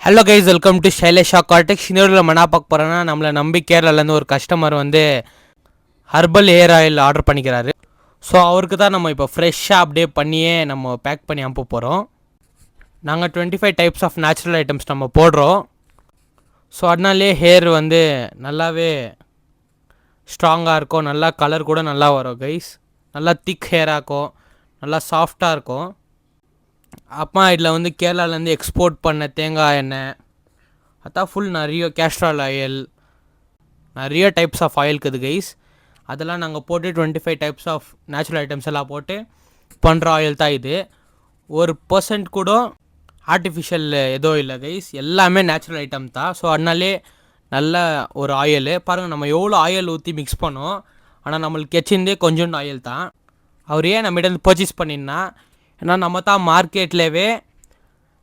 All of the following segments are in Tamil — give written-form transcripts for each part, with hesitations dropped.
Hello guys, welcome to Shailesha cortex. இன்னொரு மனா பார்க்க போகிறேன்னா, நம்மளை நம்பி கேரளாலேருந்து ஒரு கஸ்டமர் வந்து ஹர்பல் ஹேர் ஆயில் ஆர்டர் பண்ணிக்கிறாரு. ஸோ அவருக்கு தான் நம்ம இப்போ ஃப்ரெஷ்ஷாக அப்படியே பண்ணியே நம்ம பேக் பண்ணி அனுப்ப போகிறோம். நாங்கள் 25 டைப்ஸ் ஆஃப் நேச்சுரல் ஐட்டம்ஸ் நம்ம போடுறோம். ஸோ அதனாலே ஹேர் வந்து நல்லாவே ஸ்ட்ராங்காக இருக்கும், நல்லா கலர் கூட நல்லா வரும் கைஸ். நல்லா திக் ஹேராக இருக்கும், நல்லா சாஃப்டாக இருக்கும். அப்புறமா இதில் வந்து கேரளாலேருந்து எக்ஸ்போர்ட் பண்ண தேங்காய் எண்ணெய், அதான் ஃபுல் நிறைய கேஸ்ட்ரால் ஆயில், நிறைய டைப்ஸ் ஆஃப் ஆயில் இருக்குது கைஸ். அதெல்லாம் நாங்கள் போட்டு 25 டைப்ஸ் ஆஃப் நேச்சுரல் ஐட்டம்ஸ் எல்லாம் போட்டு பண்ணுற ஆயில் தான் இது. 1% கூட ஆர்டிஃபிஷியல் எதுவும் இல்லை கைஸ், எல்லாமே நேச்சுரல் ஐட்டம் தான். ஸோ அதனாலே நல்ல ஒரு ஆயில் பாருங்கள். நம்ம எவ்வளோ ஆயில் ஊற்றி மிக்ஸ் பண்ணோம், ஆனால் நம்மளுக்கு கெச்சிருந்தே கொஞ்சோண்டு ஆயில் தான். அவர் ஏன் நம்மகிட்ட பர்ச்சேஸ் பண்ணினா, ஏன்னா நம்ம தான் மார்க்கெட்லேயே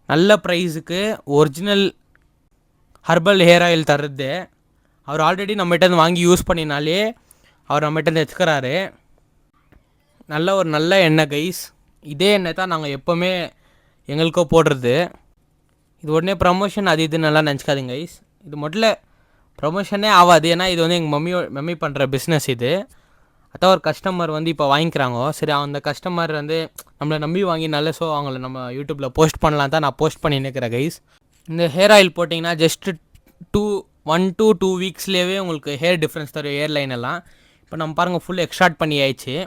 நல்ல ப்ரைஸுக்கு ஒரிஜினல் ஹர்பல் ஹேர் ஆயில் தர்றது. அவர் ஆல்ரெடி நம்மகிட்ட வாங்கி யூஸ் பண்ணினாலே அவர் நம்மகிட்ட எடுத்துக்கிறாரு. நல்ல எண்ணெய் கைஸ். இதே எண்ணெய் தான் நாங்கள் எப்போவுமே எங்களுக்கோ போடுறது. இது உடனே ப்ரமோஷன் அது இது நல்லா நினச்சிக்காதுங்க கைஸ். இது முதல்ல ப்ரமோஷனே ஆகாது, ஏன்னா இது வந்து எங்கள் மம்மி பண்ணுற பிஸ்னஸ் இது. அதான் ஒரு கஸ்டமர் வந்து இப்போ வாங்கிக்கிறாங்க. சரி, அந்த கஸ்டமர் வந்து நம்மளை நம்பி வாங்கினால ஸோ அவங்கள நம்ம யூடியூப்பில் போஸ்ட் பண்ணலாம் தான் நான் போஸ்ட் பண்ணி நிற்கிறேன் கைஸ். இந்த ஹேர் ஆயில் போட்டிங்கன்னா ஜஸ்ட்டு 1 to 2 வீக்ஸ்லேயே உங்களுக்கு ஹேர் டிஃப்ரென்ஸ் தரும், ஹேர் லைன் எல்லாம். இப்போ நம்ம பாருங்கள், ஃபுல் எக்ஸ்ட்ராக்ட் பண்ணி ஆயிடுச்சு.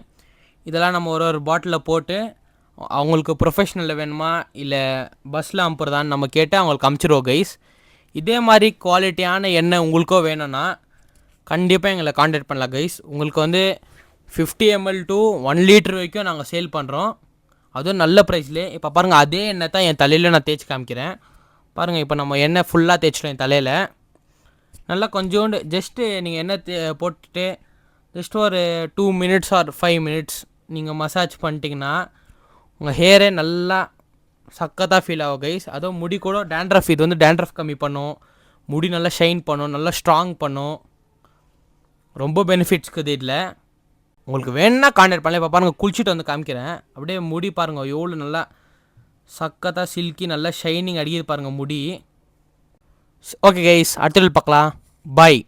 இதெல்லாம் நம்ம ஒரு பாட்டிலில் போட்டு அவங்களுக்கு ப்ரொஃபஷ்னலில் வேணுமா இல்லை பஸ்ஸில் அனுப்புறதான்னு நம்ம கேட்டு அவங்களுக்கு அமுச்சிடுவோம் கைஸ். இதே மாதிரி குவாலிட்டியான எண்ணெய் உங்களுக்கோ வேணும்னா கண்டிப்பாக எங்களை காண்டாக்ட் பண்ணலாம் கைஸ். உங்களுக்கு வந்து 50 ml to 1 liter வரைக்கும் நாங்கள் சேல் பண்ணுறோம், அதுவும் நல்ல ப்ரைஸ்லேயே. இப்போ பாருங்கள், அதே எண்ணெய் தான் என் தலையில் நான் தேய்ச்சி காமிக்கிறேன் பாருங்கள். இப்போ நம்ம எண்ணெய் ஃபுல்லாக தேய்ச்சிட்டோம் என் தலையில். நல்லா கொஞ்சோண்டு ஜஸ்ட்டு நீங்கள் எண்ணெய் போட்டுட்டு ஜஸ்ட் ஒரு 2 minutes or 5 minutes நீங்கள் மசாஜ் பண்ணிட்டீங்கன்னா உங்கள் ஹேரே நல்லா சக்கத்தாக ஃபீல் ஆகும் கைஸ். அதுவும் முடி கூட டேண்ட்ரஃப், இது வந்து டேண்ட்ரஃப் கம்மி பண்ணும், முடி நல்லா ஷைன் பண்ணும், நல்லா ஸ்ட்ராங் பண்ணும். ரொம்ப பெனிஃபிட்ஸ் இருக்குது இதில். உங்களுக்கு வேணுன்னா காண்டாக்ட் பண்ணல. இப்போ பாருங்கள், குளிச்சுட்டு வந்து காமிக்கிறேன். அப்படியே முடி பாருங்கள் எவ்வளோ நல்லா சக்கத்தாக சில்கி நல்லா ஷைனிங் அடிக்குது பாருங்கள் முடி. ஓகே கைஸ், அடுத்த பார்க்கலாம். பாய்.